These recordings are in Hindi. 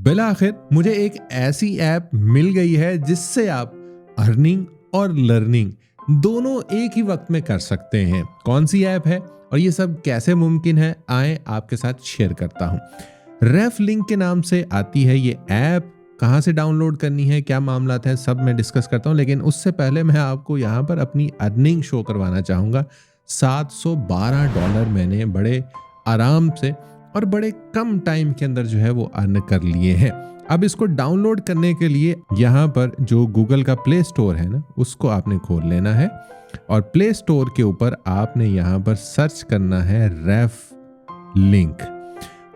बिलाखिर मुझे एक ऐसी ऐप मिल गई है जिससे आप अर्निंग और लर्निंग दोनों एक ही वक्त में कर सकते हैं। कौन सी ऐप है और ये सब कैसे मुमकिन है, आए आपके साथ शेयर करता हूँ। रेफ लिंक के नाम से आती है ये ऐप। कहाँ से डाउनलोड करनी है, क्या मामला है, सब मैं डिस्कस करता हूँ। लेकिन उससे पहले मैं आपको यहाँ पर अपनी अर्निंग शो करवाना चाहूँगा। $712 मैंने बड़े आराम से और बड़े कम टाइम के अंदर जो है वो अर्न कर लिए हैं। अब इसको डाउनलोड करने के लिए यहाँ पर जो गूगल का प्ले स्टोर है ना, उसको आपने खोल लेना है और प्ले स्टोर के ऊपर आपने यहाँ पर सर्च करना है रेफ लिंक।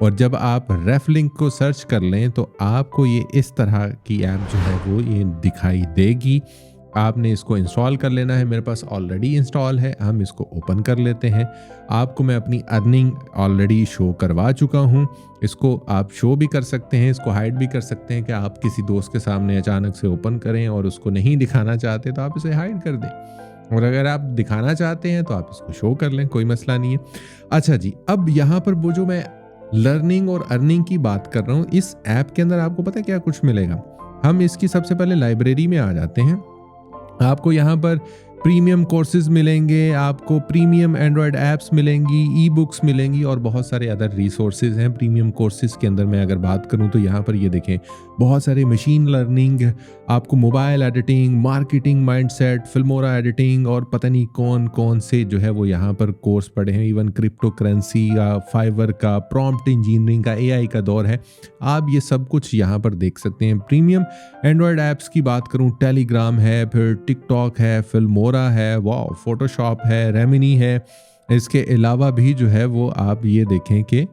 और जब आप रेफ लिंक को सर्च कर लें तो आपको ये इस तरह की ऐप जो है वो ये दिखाई देगी। आपने इसको इंस्टॉल कर लेना है। मेरे पास ऑलरेडी इंस्टॉल है, हम इसको ओपन कर लेते हैं। आपको मैं अपनी अर्निंग ऑलरेडी शो करवा चुका हूँ। इसको आप शो भी कर सकते हैं, इसको हाइड भी कर सकते हैं कि आप किसी दोस्त के सामने अचानक से ओपन करें और उसको नहीं दिखाना चाहते तो आप इसे हाइड कर दें, और अगर आप दिखाना चाहते हैं तो आप इसको शो कर लें, कोई मसला नहीं है। अच्छा जी, अब यहाँ पर वो जो मैं लर्निंग और अर्निंग की बात कर रहा हूँ, इस ऐप के अंदर आपको पता है क्या कुछ मिलेगा। हम इसकी सबसे पहले लाइब्रेरी में आ जाते हैं। आपको यहाँ पर प्रीमियम कोर्सेज मिलेंगे, आपको प्रीमियम एंड्रॉयड ऐप्स मिलेंगी, ई बुक्स मिलेंगी और बहुत सारे अदर रिसोर्सेज हैं। प्रीमियम कोर्सेज के अंदर मैं अगर बात करूँ तो यहाँ पर ये देखें बहुत सारे मशीन लर्निंग, आपको mobile editing, marketing mindset, Filmora editing और पता नहीं कौन कौन से जो है वो यहाँ पर कोर्स पढ़े हैं। इवन क्रिप्टो करेंसी का, फाइवर का, प्रॉम्प्ट इंजीनियरिंग का, एआई का दौर है। आप ये सब कुछ यहाँ पर देख सकते हैं। प्रीमियम एंड्रॉयड ऐप्स की बात करूँ, टेलीग्राम है, फिर टिकटॉक है, फिल्मोरा है, वाओ, फोटोशॉप है, रेमिनी है। इसके अलावा भी जो है वो आप ये देखें कि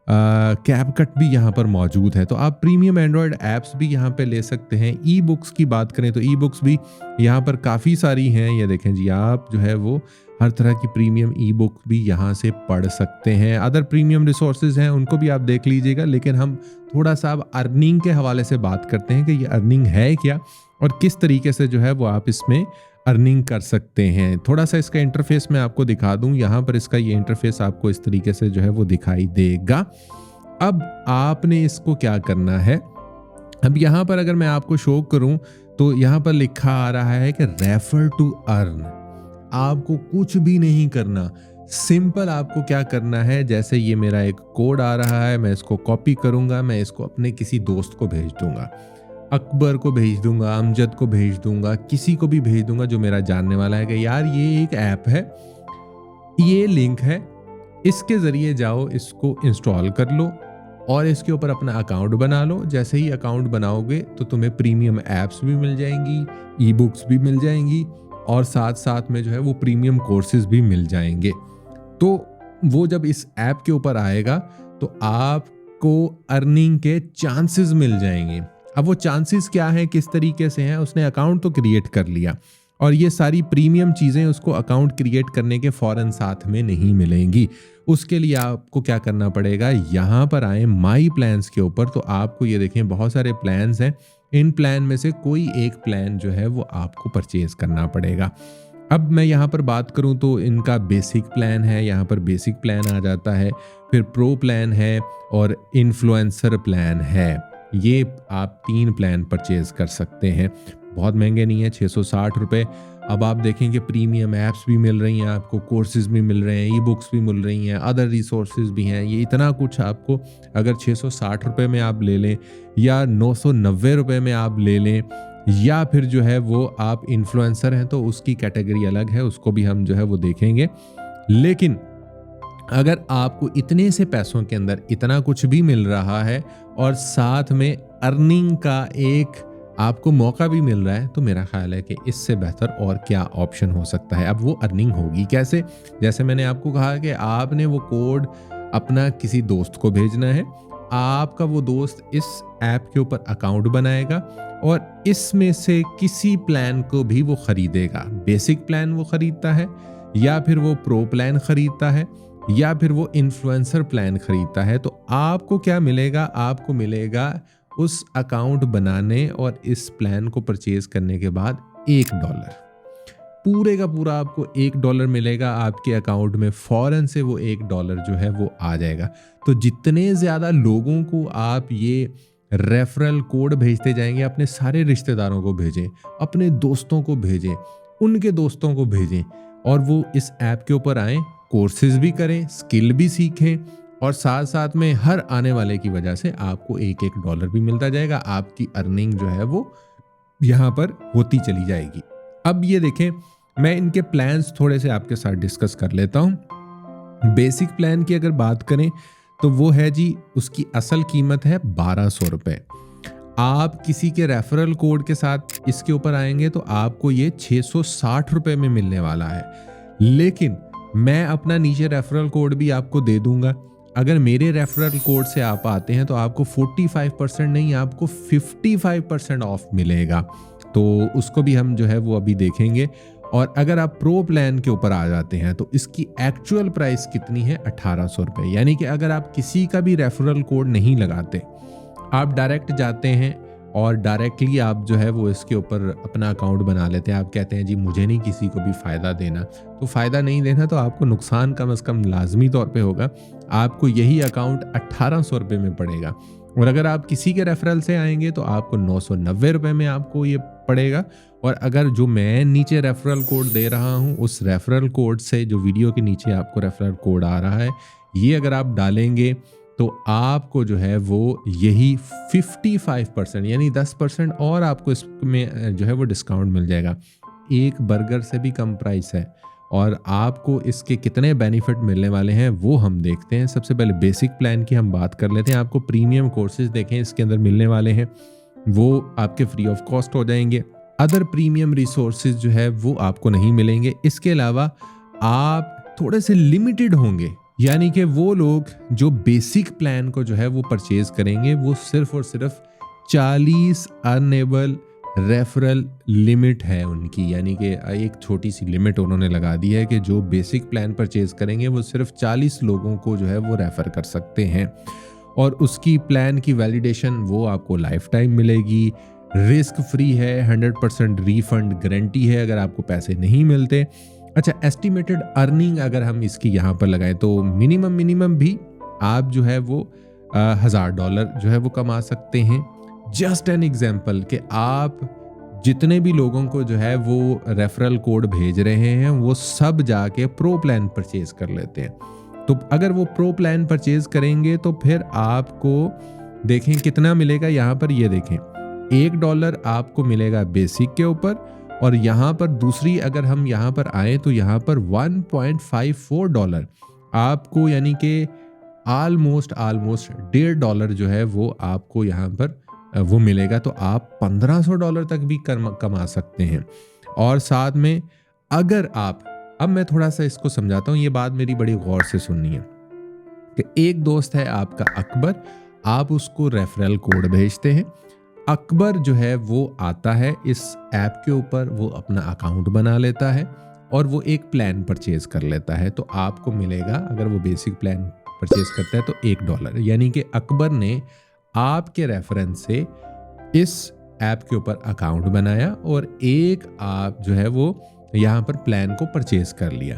कैपकट भी यहाँ पर मौजूद है। तो आप प्रीमियम एंड्रॉयड ऐप्स भी यहाँ पे ले सकते हैं। ई बुक्स की बात करें तो ई बुक्स भी यहाँ पर काफ़ी सारी हैं। ये देखें जी, आप जो है वो हर तरह की प्रीमियम ई बुक भी यहाँ से पढ़ सकते हैं। अदर प्रीमियम रिसोर्सेज हैं, उनको भी आप देख लीजिएगा। लेकिन हम थोड़ा सा अब अर्निंग के हवाले से बात करते हैं कि ये अर्निंग है क्या और किस तरीके से जो है वो आप इसमें अर्निंग कर सकते हैं। थोड़ा सा इसका इंटरफेस मैं आपको दिखा दूं। यहाँ पर इसका ये इंटरफेस आपको इस तरीके से जो है वो दिखाई देगा। अब आपने इसको क्या करना है, अब यहाँ पर अगर मैं आपको शो करूं तो यहाँ पर लिखा आ रहा है कि रेफर टू अर्न। आपको कुछ भी नहीं करना, सिंपल आपको क्या करना है, जैसे ये मेरा एक कोड आ रहा है, मैं इसको कॉपी करूंगा, मैं इसको अपने किसी दोस्त को भेज दूंगा, अकबर को भेज दूंगा, अमजद को भेज दूंगा, किसी को भी भेज दूंगा जो मेरा जानने वाला है कि यार ये एक ऐप है, ये लिंक है, इसके ज़रिए जाओ, इसको इंस्टॉल कर लो और इसके ऊपर अपना अकाउंट बना लो। जैसे ही अकाउंट बनाओगे तो तुम्हें प्रीमियम ऐप्स भी मिल जाएंगी, ई बुक्स भी मिल जाएंगी और साथ साथ में जो है वो प्रीमियम कोर्सेज भी मिल जाएंगे। तो वो जब इस ऐप के ऊपर आएगा तो आपको अर्निंग के चांसेस मिल जाएंगे। अब वो चांसेस क्या हैं, किस तरीके से हैं, उसने अकाउंट तो क्रिएट कर लिया और ये सारी प्रीमियम चीज़ें उसको अकाउंट क्रिएट करने के फ़ौरन साथ में नहीं मिलेंगी। उसके लिए आपको क्या करना पड़ेगा, यहाँ पर आए माई प्लान्स के ऊपर, तो आपको ये देखें बहुत सारे प्लान्स हैं। इन प्लान में से कोई एक प्लान जो है वो आपको परचेज करना पड़ेगा। अब मैं यहाँ पर बात करूँ तो इनका बेसिक प्लान है, यहाँ पर बेसिक प्लान आ जाता है, फिर प्रो प्लान है और इन्फ्लुएंसर प्लान है। ये आप 3 प्लान परचेज कर सकते हैं, बहुत महंगे नहीं है, 660 रुपये। अब आप देखेंगे प्रीमियम ऐप्स भी मिल रही हैं आपको, कोर्सेज भी मिल रहे हैं, ई बुक्स भी मिल रही हैं, अदर रिसोर्सेज भी हैं। ये इतना कुछ आपको अगर 660 रुपये में आप ले लें या 990 रुपये में आप ले लें, या फिर जो है वो आप इन्फ्लुएंसर हैं तो उसकी कैटेगरी अलग है, उसको भी हम जो है वो देखेंगे। लेकिन अगर आपको इतने से पैसों के अंदर इतना कुछ भी मिल रहा है और साथ में अर्निंग का एक आपको मौका भी मिल रहा है, तो मेरा ख्याल है कि इससे बेहतर और क्या ऑप्शन हो सकता है। अब वो अर्निंग होगी कैसे, जैसे मैंने आपको कहा कि आपने वो कोड अपना किसी दोस्त को भेजना है, आपका वो दोस्त इस ऐप के ऊपर अकाउंट बनाएगा और इसमें से किसी प्लान को भी वो खरीदेगा। बेसिक प्लान वो खरीदता है या फिर वो प्रो प्लान खरीदता है या फिर वो इन्फ्लुएंसर प्लान खरीदता है, तो आपको क्या मिलेगा, आपको मिलेगा उस अकाउंट बनाने और इस प्लान को परचेज करने के बाद $1, पूरे का पूरा आपको $1 मिलेगा आपके अकाउंट में। फौरन से वो $1 जो है वो आ जाएगा। तो जितने ज़्यादा लोगों को आप ये रेफरल कोड भेजते जाएंगे, अपने सारे रिश्तेदारों को भेजें, अपने दोस्तों को भेजें, उनके दोस्तों को भेजें और वो इस ऐप के ऊपर आएँ, कोर्सेज भी करें, स्किल भी सीखें और साथ साथ में हर आने वाले की वजह से आपको एक एक डॉलर भी मिलता जाएगा। आपकी अर्निंग जो है वो यहाँ पर होती चली जाएगी। अब ये देखें, मैं इनके प्लान्स थोड़े से आपके साथ डिस्कस कर लेता हूँ। बेसिक प्लान की अगर बात करें तो वो है जी, उसकी असल कीमत है 1200 रुपये। आप किसी के रेफरल कोड के साथ इसके ऊपर आएंगे तो आपको ये 660 रुपये में मिलने वाला है। लेकिन मैं अपना नीचे रेफरल कोड भी आपको दे दूंगा। अगर मेरे रेफरल कोड से आप आते हैं तो आपको 45% नहीं, आपको 55% ऑफ मिलेगा। तो उसको भी हम जो है वो अभी देखेंगे। और अगर आप प्रो प्लान के ऊपर आ जाते हैं तो इसकी एक्चुअल प्राइस कितनी है, 1800 रुपये। यानी कि अगर आप किसी का भी रेफरल कोड नहीं लगाते, आप डायरेक्ट जाते हैं और डायरेक्टली आप जो है वो इसके ऊपर अपना अकाउंट बना लेते हैं। आप कहते हैं जी मुझे नहीं किसी को भी फ़ायदा देना, तो फ़ायदा नहीं देना तो आपको नुकसान कम से कम लाजमी तौर पे होगा। आपको यही अकाउंट 1800 रुपये में पड़ेगा। और अगर आप किसी के रेफरल से आएंगे तो आपको 990 रुपये में आपको ये पड़ेगा। और अगर जो मैं नीचे रेफरल कोड दे रहा हूँ, उस रेफरल कोड से जो वीडियो के नीचे आपको रेफरल कोड आ रहा है, ये अगर आप डालेंगे तो आपको जो है वो यही 55% यानी 10% और आपको इसमें जो है वो डिस्काउंट मिल जाएगा। एक बर्गर से भी कम प्राइस है। और आपको इसके कितने बेनिफिट मिलने वाले हैं वो हम देखते हैं। सबसे पहले बेसिक प्लान की हम बात कर लेते हैं। आपको प्रीमियम कोर्सेज देखें इसके अंदर मिलने वाले हैं, वो आपके फ्री ऑफ कॉस्ट हो जाएंगे। अदर प्रीमियम रिसोर्सेज जो है वो आपको नहीं मिलेंगे। इसके अलावा आप थोड़े से लिमिटेड होंगे, यानी कि वो लोग जो बेसिक प्लान को जो है वो परचेज करेंगे, वो सिर्फ और सिर्फ 40 अर्नेबल रेफरल लिमिट है उनकी। यानी कि एक छोटी सी लिमिट उन्होंने लगा दी है कि जो बेसिक प्लान परचेज करेंगे वो सिर्फ 40 लोगों को जो है वो रेफर कर सकते हैं। और उसकी प्लान की वैलिडेशन वो आपको लाइफ टाइम मिलेगी, रिस्क फ्री है, 100% रिफंड गारंटी है अगर आपको पैसे नहीं मिलते। अच्छा, एस्टिमेटेड अर्निंग अगर हम इसकी यहाँ पर लगाएं तो मिनिमम भी आप जो है वो $1000 जो है वो कमा सकते हैं। जस्ट एन एग्जाम्पल कि आप जितने भी लोगों को जो है वो रेफरल कोड भेज रहे हैं वो सब जाके प्रो प्लान परचेज कर लेते हैं। तो अगर वो प्रो प्लान परचेज करेंगे तो फिर आपको देखें कितना मिलेगा। यहाँ पर ये देखें, $1 आपको मिलेगा बेसिक के ऊपर। और यहाँ पर दूसरी अगर हम यहाँ पर आए तो यहाँ पर $1.54 आपको, यानी कि ऑलमोस्ट $1.5 जो है वो आपको यहाँ पर वो मिलेगा। तो आप $1500 तक भी कमा सकते हैं। और साथ में अगर आप, अब मैं थोड़ा सा इसको समझाता हूँ, ये बात मेरी बड़ी गौर से सुननी है कि एक दोस्त है आपका अकबर, आप उसको रेफरल कोड भेजते हैं। अकबर जो है वो आता है इस ऐप के ऊपर, वो अपना अकाउंट बना लेता है और वो एक प्लान परचेज कर लेता है। तो आपको मिलेगा, अगर वो बेसिक प्लान परचेज करता है तो $1। यानी कि अकबर ने आपके रेफरेंस से इस ऐप के ऊपर अकाउंट बनाया और एक आप जो है वो यहाँ पर प्लान को परचेज कर लिया।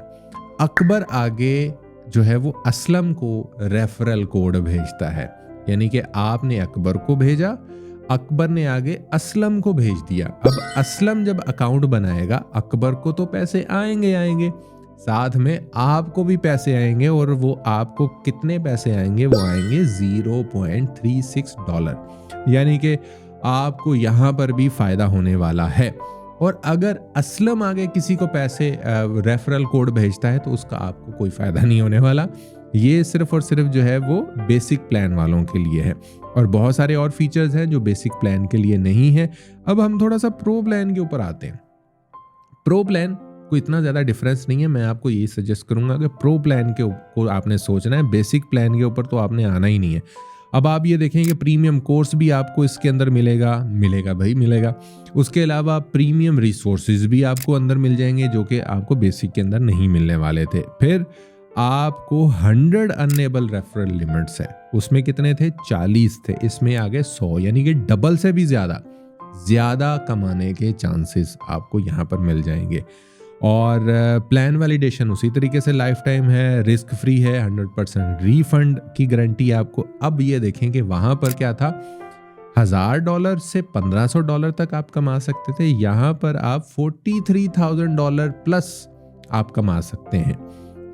अकबर आगे जो है वो असलम को रेफरल कोड भेजता है, यानी कि आपने अकबर को भेजा, अकबर ने आगे असलम को भेज दिया। अब असलम जब अकाउंट बनाएगा, अकबर को तो पैसे आएंगे, साथ में आपको भी पैसे आएंगे। और वो आपको कितने पैसे आएंगे, वो आएंगे $0.36, यानी कि आपको यहाँ पर भी फायदा होने वाला है। और अगर असलम आगे किसी को पैसे रेफरल कोड भेजता है तो उसका आपको कोई फायदा नहीं होने वाला। ये सिर्फ और सिर्फ जो है वो बेसिक प्लान वालों के लिए है। और बहुत सारे और फीचर्स हैं जो बेसिक प्लान के लिए नहीं है। अब हम थोड़ा सा प्रो प्लान के ऊपर आते हैं। प्रो प्लान को इतना ज़्यादा डिफरेंस नहीं है। मैं आपको यही सजेस्ट करूंगा कि प्रो प्लान के ऊपर आपने सोचना है, बेसिक प्लान के ऊपर तो आपने आना ही नहीं है। अब आप ये देखें कि प्रीमियम कोर्स भी आपको इसके अंदर मिलेगा। उसके अलावा प्रीमियम रिसोर्सेज भी आपको अंदर मिल जाएंगे जो कि आपको बेसिक के अंदर नहीं मिलने वाले थे। फिर आपको 100 अर्नेबल रेफरल लिमिट्स है, उसमें कितने थे, 40 थे, इसमें आगे 100, यानी कि डबल से भी ज़्यादा कमाने के चांसेस आपको यहाँ पर मिल जाएंगे। और प्लान वैलिडेशन उसी तरीके से लाइफ टाइम है, रिस्क फ्री है, 100% रिफंड की गारंटी है आपको। अब ये देखें कि वहाँ पर क्या था, $1000 से $1500 तक आप कमा सकते थे, यहाँ पर आप $43,000 प्लस आप कमा सकते हैं।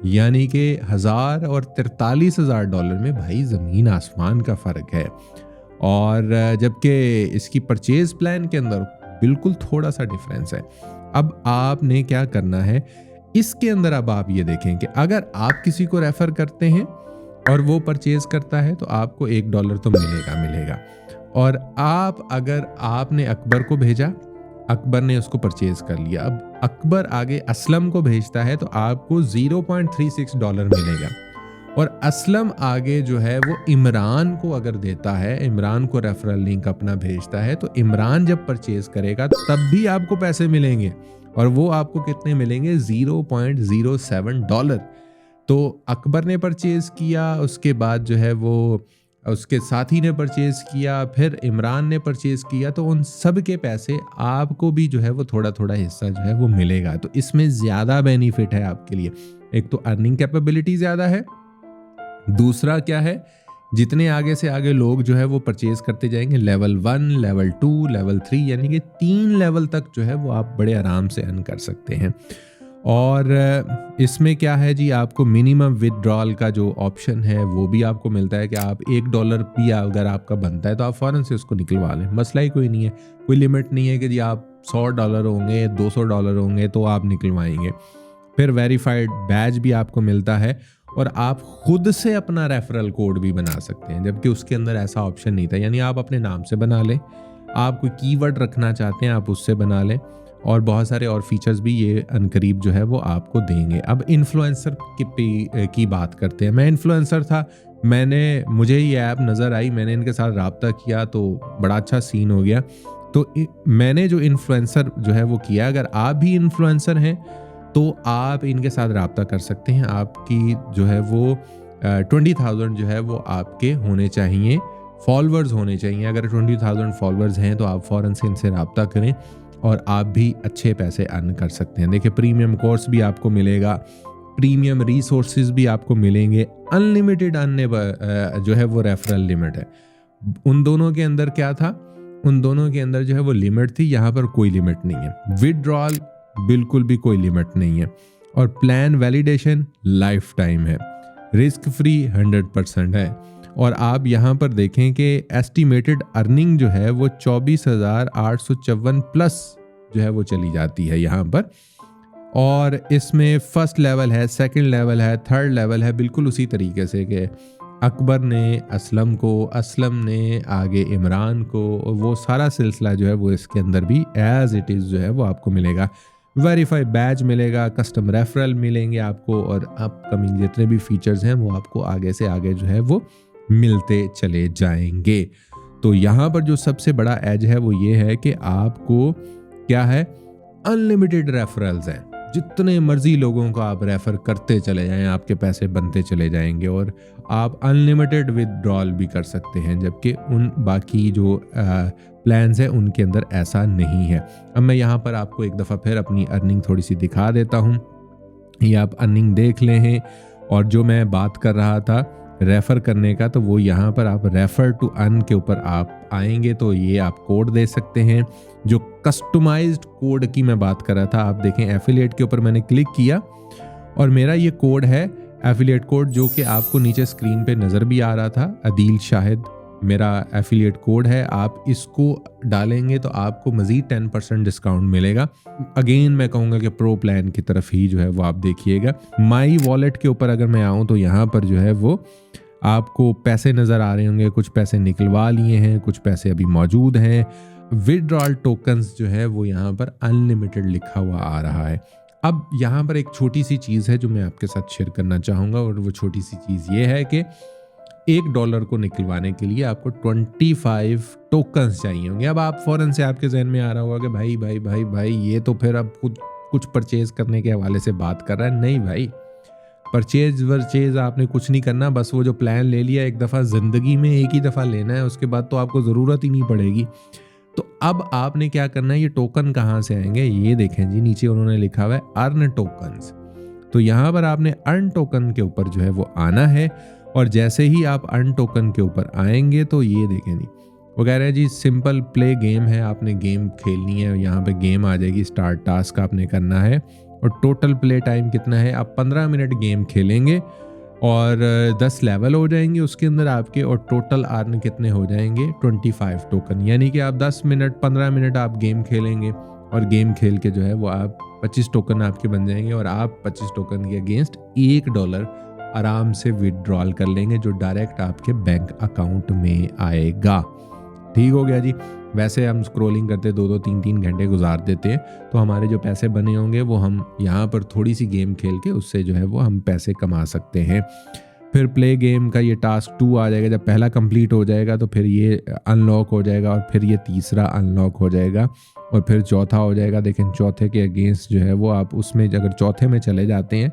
यानी कि 1000 और $43,000 में भाई ज़मीन आसमान का फ़र्क है। और जबकि इसकी परचेज प्लान के अंदर बिल्कुल थोड़ा सा डिफरेंस है। अब आपने क्या करना है इसके अंदर, अब आप ये देखें कि अगर आप किसी को रेफर करते हैं और वो परचेज करता है तो आपको $1 तो मिलेगा। और आप अगर आपने अकबर को भेजा, अकबर ने उसको परचेज कर लिया, अब अकबर आगे असलम को भेजता है तो आपको $0.36 मिलेगा। और असलम आगे जो है वो इमरान को अगर देता है, इमरान को रेफरल लिंक अपना भेजता है, तो इमरान जब परचेज करेगा तब भी आपको पैसे मिलेंगे। और वो आपको कितने मिलेंगे? $0.07। तो अकबर ने परचेज किया, उसके बाद जो है वो उसके साथी ने परचेज किया, फिर इमरान ने परचेज किया, तो उन सब के पैसे आपको भी जो है वो थोड़ा थोड़ा हिस्सा जो है वो मिलेगा। तो इसमें ज़्यादा बेनिफिट है आपके लिए। एक तो अर्निंग कैपेबिलिटी ज़्यादा है, दूसरा क्या है, जितने आगे से आगे लोग जो है वो परचेज करते जाएंगे, लेवल 1, लेवल 2, लेवल 3, यानी कि 3 लेवल तक जो है वो आप बड़े आराम से अर्न कर सकते हैं। और इसमें क्या है जी, आपको मिनिमम विदड्रॉल का जो ऑप्शन है वो भी आपको मिलता है कि आप $1 भी अगर आपका बनता है तो आप फ़ौरन से उसको निकलवा लें, मसला ही कोई नहीं है। कोई लिमिट नहीं है कि जी आप $100 होंगे, $200 होंगे तो आप निकलवाएंगे। फिर वेरीफाइड बैज भी आपको मिलता है और आप खुद से अपना रेफरल कोड भी बना सकते हैं, जबकि उसके अंदर ऐसा ऑप्शन नहीं था। यानी आप अपने नाम से बना लें, आप कोई कीवर्ड रखना चाहते हैं आप उससे बना लें, और बहुत सारे और फीचर्स भी ये अनकरीब जो है वो आपको देंगे। अब इन्फ्लुएंसर की बात करते हैं। मैं इन्फ्लुएंसर था, मुझे ये ऐप नज़र आई, मैंने इनके साथ रब्ता किया तो बड़ा अच्छा सीन हो गया। तो मैंने जो इन्फ्लुएंसर जो है वो किया, अगर आप भी इन्फ्लुएंसर हैं तो आप इनके साथ रब्ता कर सकते हैं। आपकी जो है वो 20,000 जो है वो आपके होने चाहिए, फॉलोअर्स होने चाहिए। अगर 20,000 फॉलोअर्स हैं तो आप फ़ौरन से इनसे रब्ता करें और आप भी अच्छे पैसे अर्न कर सकते हैं। देखिए, प्रीमियम कोर्स भी आपको मिलेगा, प्रीमियम रिसोर्सेज भी आपको मिलेंगे, अनलिमिटेड जो है वो रेफरल लिमिट है। उन दोनों के अंदर क्या था, उन दोनों के अंदर जो है वो लिमिट थी, यहाँ पर कोई लिमिट नहीं है। विदड्रॉल बिल्कुल भी कोई लिमिट नहीं है, और प्लान वैलिडेशन लाइफ टाइम है, रिस्क फ्री 100% है। और आप यहाँ पर देखें कि एस्टिमेटेड अर्निंग जो है वो 24,854 प्लस जो है वो चली जाती है यहाँ पर। और इसमें फर्स्ट लेवल है, सेकंड लेवल है, थर्ड लेवल है, बिल्कुल उसी तरीके से कि अकबर ने असलम को, असलम ने आगे इमरान को, वो सारा सिलसिला जो है वो इसके अंदर भी एज इट इज़ जो है वो आपको मिलेगा। वेरीफाई बैच मिलेगा, कस्टम रेफरल मिलेंगे आपको, और अपकमिंग जितने भी फीचर्स हैं वो आपको आगे से आगे जो है वो मिलते चले जाएंगे। तो यहाँ पर जो सबसे बड़ा एज है वो ये है कि आपको क्या है, अनलिमिटेड रेफरल्स हैं, जितने मर्जी लोगों को आप रेफर करते चले जाएं, आपके पैसे बनते चले जाएंगे, और आप अनलिमिटेड विदड्रॉल भी कर सकते हैं, जबकि उन बाकी जो प्लान्स हैं उनके अंदर ऐसा नहीं है। अब मैं यहाँ पर आपको एक दफ़ा फिर अपनी अर्निंग थोड़ी सी दिखा देता हूँ, ये आप अर्निंग देख लें हैं। और जो मैं बात कर रहा था रेफ़र करने का, तो वो यहाँ पर आप रेफ़र टू अर्न के ऊपर आप आएंगे तो ये आप कोड दे सकते हैं। जो कस्टमाइज्ड कोड की मैं बात कर रहा था, आप देखें एफिलिएट के ऊपर मैंने क्लिक किया और मेरा ये कोड है एफिलिएट कोड, जो कि आपको नीचे स्क्रीन पे नज़र भी आ रहा था। अदील शाहिद मेरा एफिलिएट कोड है, आप इसको डालेंगे तो आपको मज़ीद 10% डिस्काउंट मिलेगा। अगेन मैं कहूँगा कि प्रो प्लान की तरफ ही जो है वो आप देखिएगा। माई वॉलेट के ऊपर अगर मैं आऊँ तो यहाँ पर जो है वो आपको पैसे नज़र आ रहे होंगे, कुछ पैसे निकलवा लिए हैं, कुछ पैसे अभी मौजूद हैं। विदड्रॉल टोकन्स जो है वो यहाँ पर अनलिमिटेड लिखा हुआ आ रहा है। अब यहाँ पर एक छोटी सी चीज़ है जो मैं आपके साथ शेयर करना चाहूँगा, और वो छोटी सी चीज़ ये है कि $1 को निकलवाने के लिए आपको 25 टोकन्स चाहिए होंगे। अब आप फ़ौरन से आपके जहन में आ रहा होगा कि भाई भाई भाई भाई ये तो फिर अब कुछ परचेज़ करने के हवाले से बात कर रहा है। नहीं भाई, परचेज़ आपने कुछ नहीं करना, बस वो जो प्लान ले लिया एक दफ़ा ज़िंदगी में एक ही दफ़ा लेना है, उसके बाद तो आपको ज़रूरत ही नहीं पड़ेगी। तो अब आपने क्या करना है, ये टोकन कहाँ से आएंगे, ये देखें जी, नीचे उन्होंने लिखा हुआ है अर्न टोकन्स। तो यहाँ पर आपने अर्न टोकन के ऊपर जो है वो आना है, और जैसे ही आप अर्न टोकन के ऊपर आएंगे तो ये देखें जी, वो कह रहे हैं जी सिंपल प्ले गेम है, आपने गेम खेलनी है, यहाँ पे गेम आ जाएगी, स्टार्ट टास्क आपने करना है और टोटल प्ले टाइम कितना है, आप 15 मिनट गेम खेलेंगे और 10 लेवल हो जाएंगे उसके अंदर आपके और टोटल अर्न कितने हो जाएंगे 25 टोकन। यानी कि आप 10 मिनट 15 मिनट आप गेम खेलेंगे और गेम खेल के जो है वो आप 25 टोकन आपके बन जाएंगे और आप 25 टोकन के अगेंस्ट $1 आराम से विड्रॉल कर लेंगे जो डायरेक्ट आपके बैंक अकाउंट में आएगा। ठीक हो गया जी। वैसे हम स्क्रॉलिंग करते 2-2 3-3 घंटे गुजार देते हैं तो हमारे जो पैसे बने होंगे वो हम यहाँ पर थोड़ी सी गेम खेल के उससे जो है वो हम पैसे कमा सकते हैं। फिर प्ले गेम का ये टास्क 2 आ जाएगा, जब पहला कंप्लीट हो जाएगा तो फिर ये अनलॉक हो जाएगा और फिर ये तीसरा अनलॉक हो जाएगा और फिर चौथा हो जाएगा। लेकिन चौथे के अगेंस्ट जो है वो आप उसमें अगर चौथे में चले जाते हैं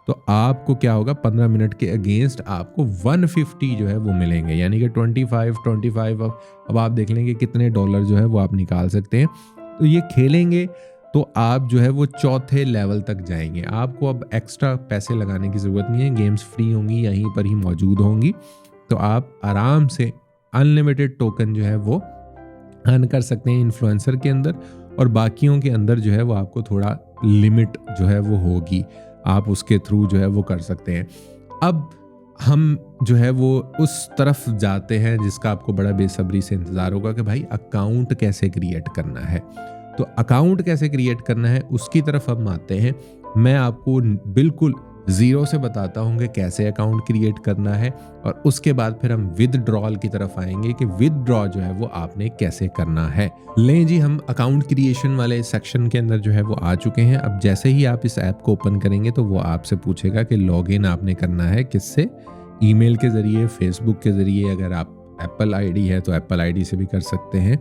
तो आपको क्या होगा, 15 मिनट के अगेंस्ट आपको 150 जो है वो मिलेंगे, यानी कि 25 अब आप देख लेंगे कितने डॉलर जो है वो आप निकाल सकते हैं। तो ये खेलेंगे तो आप जो है वो चौथे लेवल तक जाएंगे। आपको अब एक्स्ट्रा पैसे लगाने की ज़रूरत नहीं है, गेम्स फ्री होंगी, यहीं पर ही मौजूद होंगी, तो आप आराम से अनलिमिटेड टोकन जो है वो अर्न कर सकते हैं इन्फ्लुएंसर के अंदर और बाकियों के अंदर जो है वो आपको थोड़ा लिमिट जो है वो होगी, आप उसके थ्रू जो है वो कर सकते हैं। अब हम जो है वो उस तरफ जाते हैं जिसका आपको बड़ा बेसब्री से इंतज़ार होगा कि भाई अकाउंट कैसे क्रिएट करना है। तो अकाउंट कैसे क्रिएट करना है उसकी तरफ हम आते हैं। मैं आपको बिल्कुल ज़ीरो से बताता हूँ कि कैसे अकाउंट क्रिएट करना है और उसके बाद फिर हम विदड्रॉल की तरफ आएंगे कि विदड्रॉ जो है वो आपने कैसे करना है। लें जी, हम अकाउंट क्रिएशन वाले सेक्शन के अंदर जो है वो आ चुके हैं। अब जैसे ही आप इस ऐप को ओपन करेंगे तो वो आपसे पूछेगा कि लॉगिन आपने करना है किससे, ईमेल के ज़रिए, फेसबुक के ज़रिए, अगर आप एप्पल आईडी है तो एप्पल आईडी से भी कर सकते हैं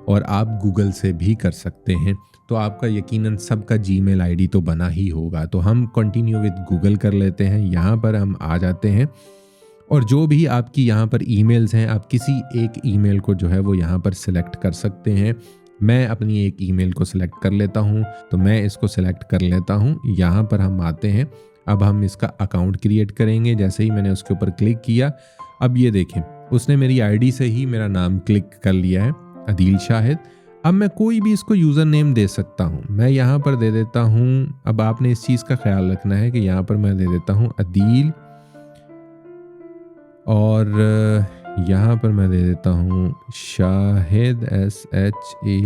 और आप गूगल से भी कर सकते हैं। तो आपका यकीनन सबका जीमेल आईडी तो बना ही होगा। तो हम कंटिन्यू विद गूगल कर लेते हैं, यहाँ पर हम आ जाते हैं और जो भी आपकी यहाँ पर ईमेल्स हैं आप किसी एक ईमेल को जो है वो यहाँ पर सिलेक्ट कर सकते हैं। मैं अपनी एक ईमेल को सिलेक्ट कर लेता हूँ, तो मैं इसको सिलेक्ट कर लेता हूँ। यहाँ पर हम आते हैं, अब हम इसका अकाउंट क्रिएट करेंगे। जैसे ही मैंने उसके ऊपर क्लिक किया, अब ये देखें उसने मेरी आईडी से ही मेरा नाम क्लिक कर लिया है, अदील शाहिद। अब मैं कोई भी इसको यूज़र नेम दे सकता हूँ, मैं यहाँ पर दे देता हूँ। अब आपने इस चीज़ का ख्याल रखना है कि यहाँ पर मैं दे देता हूँ अदील और यहाँ पर मैं दे देता हूँ शाहिद SHAHID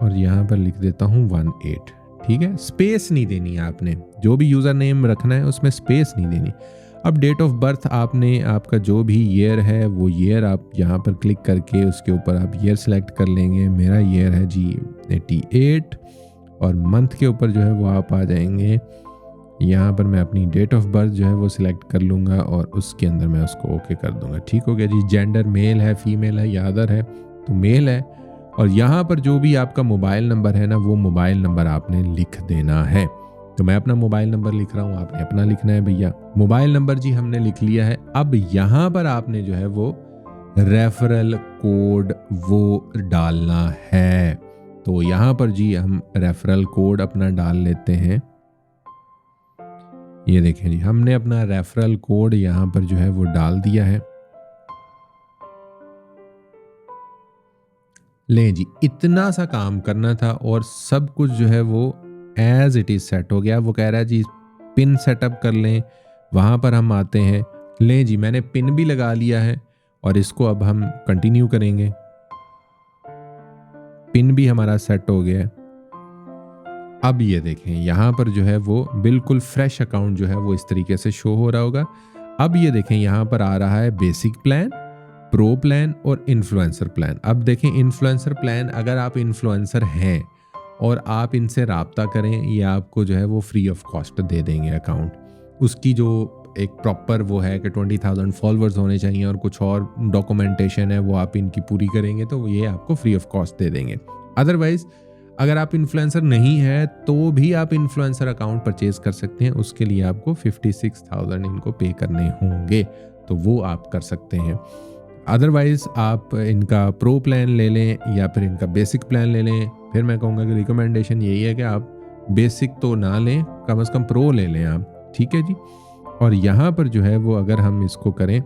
और यहाँ पर लिख देता हूँ 18। ठीक है, स्पेस नहीं देनी है आपने, जो भी यूज़र नेम रखना है उसमें स्पेस नहीं देनी। अब डेट ऑफ बर्थ आपने, आपका जो भी ईयर है वो ईयर आप यहाँ पर क्लिक करके उसके ऊपर आप ईयर सेलेक्ट कर लेंगे। मेरा ईयर है जी 88 और मंथ के ऊपर जो है वो आप आ जाएंगे। यहाँ पर मैं अपनी डेट ऑफ बर्थ जो है वो सिलेक्ट कर लूँगा और उसके अंदर मैं उसको ओके कर दूँगा। ठीक हो गया जी। जेंडर मेल है, फीमेल है या अदर है, तो मेल है। और यहाँ पर जो भी आपका मोबाइल नंबर है ना, वो मोबाइल नंबर आपने लिख देना है। तो मैं अपना मोबाइल नंबर लिख रहा हूँ, आपने अपना लिखना है भैया। मोबाइल नंबर जी हमने लिख लिया है। अब यहाँ पर आपने जो है वो रेफरल कोड वो डालना है। तो यहाँ पर जी हम रेफरल कोड अपना डाल लेते हैं। ये देखें जी, हमने अपना रेफरल कोड यहाँ पर जो है वो डाल दिया है। ले जी, इतना सा काम करना था और सब कुछ जो है वो एज इट इज सेट हो गया। वो कह रहा है जी पिन सेटअप कर लें, वहाँ पर हम आते हैं। ले जी, मैंने पिन भी लगा लिया है और इसको अब हम कंटिन्यू करेंगे। पिन भी हमारा सेट हो गया है। अब ये देखें यहाँ पर जो है वो बिल्कुल फ्रेश अकाउंट जो है वो इस तरीके से शो हो रहा होगा। अब ये देखें यहाँ पर आ रहा है बेसिक प्लान, प्रो प्लान और इन्फ्लुएंसर प्लान। अब देखें इन्फ्लुएंसर प्लान, अगर आप इन्फ्लुएंसर हैं और आप इनसे राब्ता करें, ये आपको जो है वो फ्री ऑफ कॉस्ट दे देंगे अकाउंट। उसकी जो एक प्रॉपर वो है कि 20,000 फॉलोअर्स होने चाहिए और कुछ और डॉक्यूमेंटेशन है वो आप इनकी पूरी करेंगे तो ये आपको फ्री ऑफ कॉस्ट दे देंगे। अदरवाइज अगर आप इन्फ्लुएंसर नहीं है तो भी आप इन्फ्लुएंसर अकाउंट परचेज कर सकते हैं। उसके लिए आपको 56,000 इनको पे करने होंगे, तो वो आप कर सकते हैं। अदरवाइज आप इनका प्रो प्लान ले लें या फिर इनका बेसिक प्लान ले लें। फिर मैं कहूँगा कि रिकमेंडेशन यही है कि आप बेसिक तो ना लें, कम से कम प्रो ले लें आप। ठीक है जी। और यहाँ पर जो है वो अगर हम इसको करें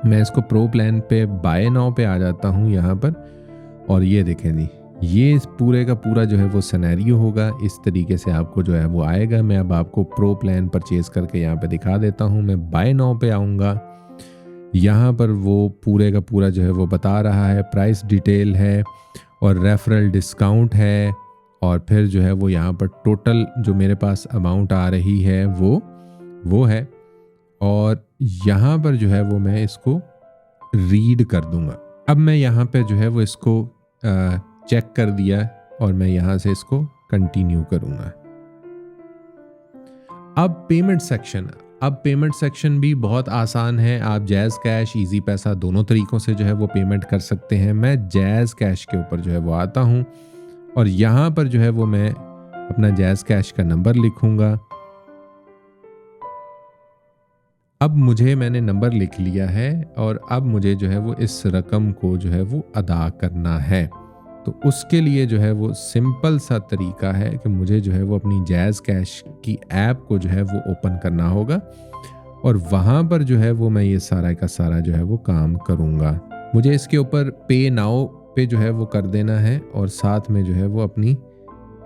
मैं इसको प्रो प्लान पे बाय नाउ पे आ जाता हूँ यहाँ पर, और ये देखें जी, ये इस पूरे का पूरा जो है वो सिनेरियो होगा। इस तरीके से आपको जो है वो आएगा। मैं अब आपको प्रो प्लान परचेज करके यहाँ पे दिखा देता हूँ। मैं बाय नाउ पे आऊँगा, यहाँ पर वो पूरे का पूरा जो है वो बता रहा है, प्राइस डिटेल है और रेफरल डिस्काउंट है, और फिर जो है वो यहाँ पर टोटल जो मेरे पास अमाउंट आ रही है वो है, और यहाँ पर जो है वो मैं इसको रीड कर दूंगा। अब मैं यहाँ पे जो है वो इसको चेक कर दिया और मैं यहाँ से इसको कंटिन्यू करूँगा। अब पेमेंट सेक्शन भी बहुत आसान है। आप जैज़ कैश, इजी पैसा दोनों तरीक़ों से जो है वो पेमेंट कर सकते हैं। मैं जैज़ कैश के ऊपर जो है वो आता हूँ और यहाँ पर जो है वो मैं अपना जैज़ कैश का नंबर लिखूँगा। अब मैंने नंबर लिख लिया है और अब मुझे जो है वो इस रकम को जो है वो अदा करना है। तो उसके लिए जो है वो सिंपल सा तरीका है कि मुझे जो है वो अपनी जैज़ कैश की ऐप को जो है वो ओपन करना होगा और वहाँ पर जो है वो मैं ये सारा का सारा जो है वो काम करूँगा। मुझे इसके ऊपर पे नाउ पे जो है वो कर देना है और साथ में जो है वो अपनी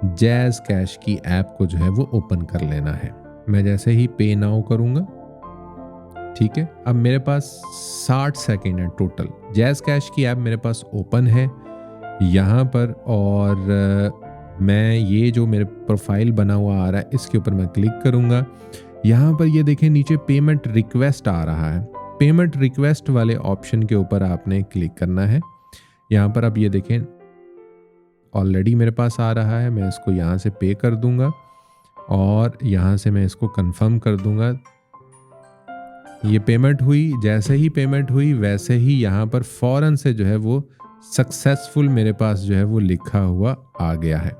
जैज़ कैश की ऐप को जो है वो ओपन कर लेना है। मैं जैसे ही पे नाउ करूँगा, ठीक है, अब मेरे पास 60 सेकेंड है टोटल। जैज़ कैश की ऐप मेरे पास ओपन है यहाँ पर, और मैं ये जो मेरे प्रोफाइल बना हुआ आ रहा है इसके ऊपर मैं क्लिक करूँगा। यहाँ पर ये देखें नीचे पेमेंट रिक्वेस्ट आ रहा है। पेमेंट रिक्वेस्ट वाले ऑप्शन के ऊपर आपने क्लिक करना है। यहाँ पर आप ये देखें ऑलरेडी मेरे पास आ रहा है। मैं इसको यहाँ से पे कर दूँगा और यहाँ से मैं इसको कंफर्म कर दूँगा। ये पेमेंट हुई। जैसे ही पेमेंट हुई वैसे ही यहाँ पर फ़ौरन से जो है वो सक्सेसफुल मेरे पास जो है वो लिखा हुआ आ गया है।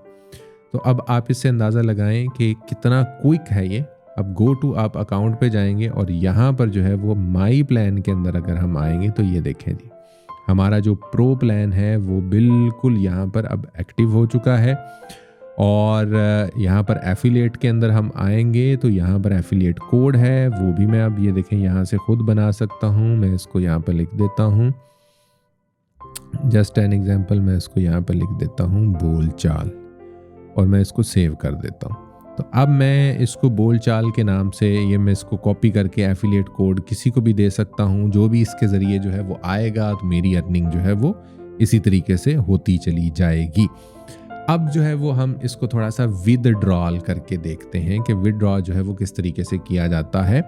तो अब आप इससे अंदाज़ा लगाएं कि कितना क्विक है ये। अब गो टू आप अकाउंट पे जाएंगे और यहाँ पर जो है वो माई प्लान के अंदर अगर हम आएंगे तो ये देखें जी, हमारा जो प्रो प्लान है वो बिल्कुल यहाँ पर अब एक्टिव हो चुका है। और यहाँ पर एफिलिएट के अंदर हम आएंगे तो यहाँ पर एफिलिएट कोड है, वो भी मैं अब ये देखें यहाँ से खुद बना सकता हूँ। मैं इसको यहाँ पर लिख देता हूँ, जस्ट एन एग्जाम्पल। मैं इसको यहाँ पर लिख देता हूँ बोलचाल और मैं इसको सेव कर देता हूँ। तो अब मैं इसको बोलचाल के नाम से ये मैं इसको कॉपी करके एफिलिएट कोड किसी को भी दे सकता हूँ। जो भी इसके ज़रिए जो है वो आएगा तो मेरी अर्निंग जो है वो इसी तरीके से होती चली जाएगी। अब जो है वो हम इसको थोड़ा सा विदड्रॉल करके देखते हैं कि विदड्रॉ जो है वो किस तरीके से किया जाता है।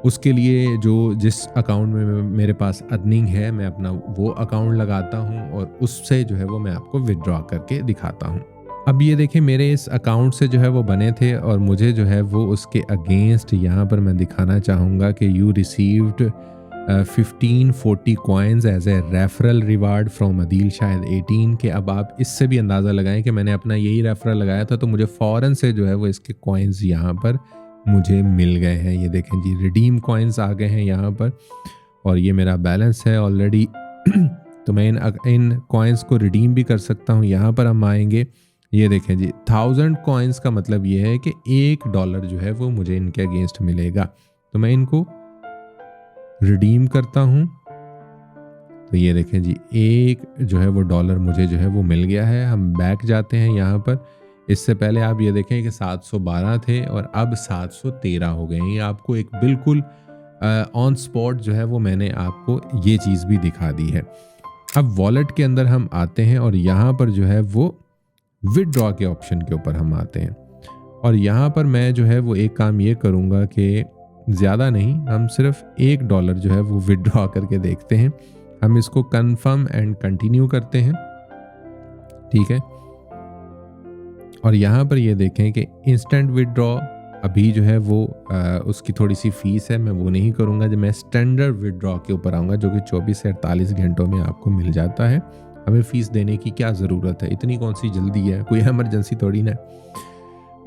उसके लिए जिस अकाउंट में मेरे पास अर्निंग है मैं अपना वो अकाउंट लगाता हूँ और उससे जो है वो मैं आपको विदड्रॉ करके दिखाता हूँ। अब ये देखिए मेरे इस अकाउंट से जो है वो बने थे और मुझे जो है वो उसके अगेंस्ट यहाँ पर मैं दिखाना चाहूँगा कि you received 1540 coins as a referral reward from Adeel Shahid 18 के। अब आप इससे भी अंदाज़ा लगाएं कि मैंने अपना यही रेफरल लगाया था तो मुझे फ़ौरन से जो है वो इसके कॉइन्स यहाँ पर मुझे मिल गए हैं। ये देखें जी, रिडीम कॉइन्स आ गए हैं यहाँ पर और ये मेरा बैलेंस है ऑलरेडी। तो मैं इन कॉइन्स को रिडीम भी कर सकता हूँ। यहाँ पर हम आएंगे, ये देखें जी 1000 कॉइन्स का मतलब ये है कि $1 जो है वो मुझे इनके अगेंस्ट मिलेगा। तो मैं इनको रिडीम करता हूँ तो ये देखें जी एक जो है वो डॉलर मुझे जो है वो मिल गया है। हम बैक जाते हैं यहाँ पर। इससे पहले आप ये देखें कि 712 थे और अब 713 हो गए हैं। ये आपको एक बिल्कुल ऑन स्पॉट जो है वो मैंने आपको ये चीज़ भी दिखा दी है। अब वॉलेट के अंदर हम आते हैं और यहाँ पर जो है वो विदड्रॉ के ऑप्शन के ऊपर हम आते हैं और यहाँ पर मैं जो है वो एक काम ये करूँगा कि ज़्यादा नहीं, हम सिर्फ $1 जो है वो विदड्रॉ करके देखते हैं। हम इसको कंफर्म एंड कंटिन्यू करते हैं, ठीक है। और यहाँ पर ये देखें कि इंस्टेंट विदड्रॉ अभी जो है वो उसकी थोड़ी सी फीस है, मैं वो नहीं करूँगा। जब मैं स्टैंडर्ड विदड्रॉ के ऊपर आऊँगा जो कि 24 से 48 घंटों में आपको मिल जाता है, हमें फ़ीस देने की क्या ज़रूरत है, इतनी कौन सी जल्दी है, कोई इमरजेंसी थोड़ी ना।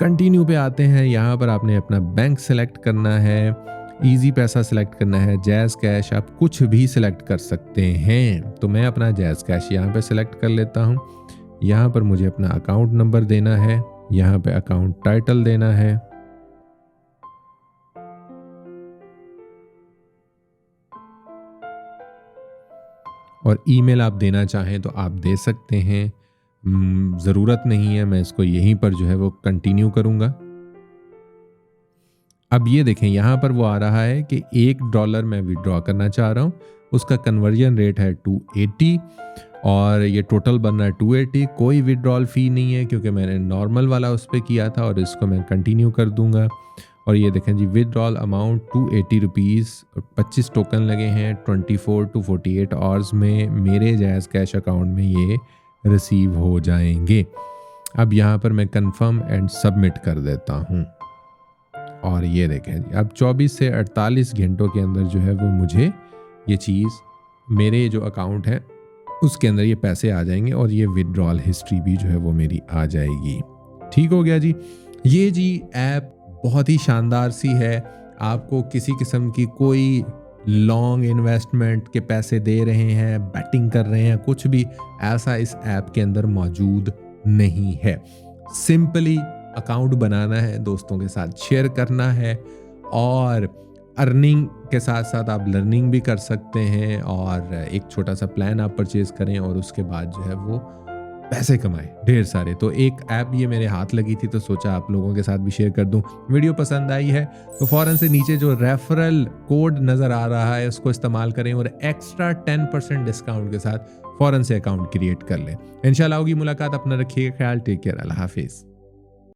कंटिन्यू पे आते हैं। यहाँ पर आपने अपना बैंक सेलेक्ट करना है, इजी पैसा सेलेक्ट करना है, जैज़ कैश, आप कुछ भी सिलेक्ट कर सकते हैं। तो मैं अपना जैज़ कैश यहाँ पे सिलेक्ट कर लेता हूँ। यहाँ पर मुझे अपना अकाउंट नंबर देना है, यहाँ पे अकाउंट टाइटल देना है, और ईमेल आप देना चाहें तो आप दे सकते हैं, ज़रूरत नहीं है। मैं इसको यहीं पर जो है वो कंटिन्यू करूँगा। अब ये देखें यहाँ पर वो आ रहा है कि $1 मैं विड्रॉ करना चाह रहा हूँ, उसका कन्वर्जन रेट है 280 और ये टोटल बन रहा है 280। कोई विड्रॉल फ़ी नहीं है क्योंकि मैंने नॉर्मल वाला उस पर किया था और इसको मैं कंटिन्यू कर दूंगा। और ये देखें जी, विड्रॉल अमाउंट 280 रुपीज़, 25 टोकन लगे हैं। 24 to 48 आवर्स में मेरे जैज़ कैश अकाउंट में ये रिसीव हो जाएंगे। अब यहाँ पर मैं कंफर्म एंड सबमिट कर देता हूँ और ये देखें जी, अब 24 से 48 घंटों के अंदर जो है वो मुझे ये चीज़ मेरे जो अकाउंट है उसके अंदर ये पैसे आ जाएंगे और ये विड्रॉल हिस्ट्री भी जो है वो मेरी आ जाएगी। ठीक हो गया जी। ये जी ऐप बहुत ही शानदार सी है। आपको किसी किस्म की कोई लॉन्ग इन्वेस्टमेंट के पैसे दे रहे हैं, बैटिंग कर रहे हैं, कुछ भी ऐसा इस ऐप के अंदर मौजूद नहीं है। सिंपली अकाउंट बनाना है, दोस्तों के साथ शेयर करना है और अर्निंग के साथ साथ आप लर्निंग भी कर सकते हैं और एक छोटा सा प्लान आप परचेज करें और उसके बाद जो है वो पैसे कमाएं ढेर सारे। तो एक ऐप ये मेरे हाथ लगी थी तो सोचा आप लोगों के साथ भी शेयर कर दूं। वीडियो पसंद आई है तो फौरन से नीचे जो रेफरल कोड नज़र आ रहा है उसको इस्तेमाल करें और एक्स्ट्रा 10% डिस्काउंट के साथ फौरन से अकाउंट क्रिएट कर लें। इंशाल्लाह होगी मुलाकात। अपना रखिएगा ख्याल। Take care. अल्लाह हाफिज़।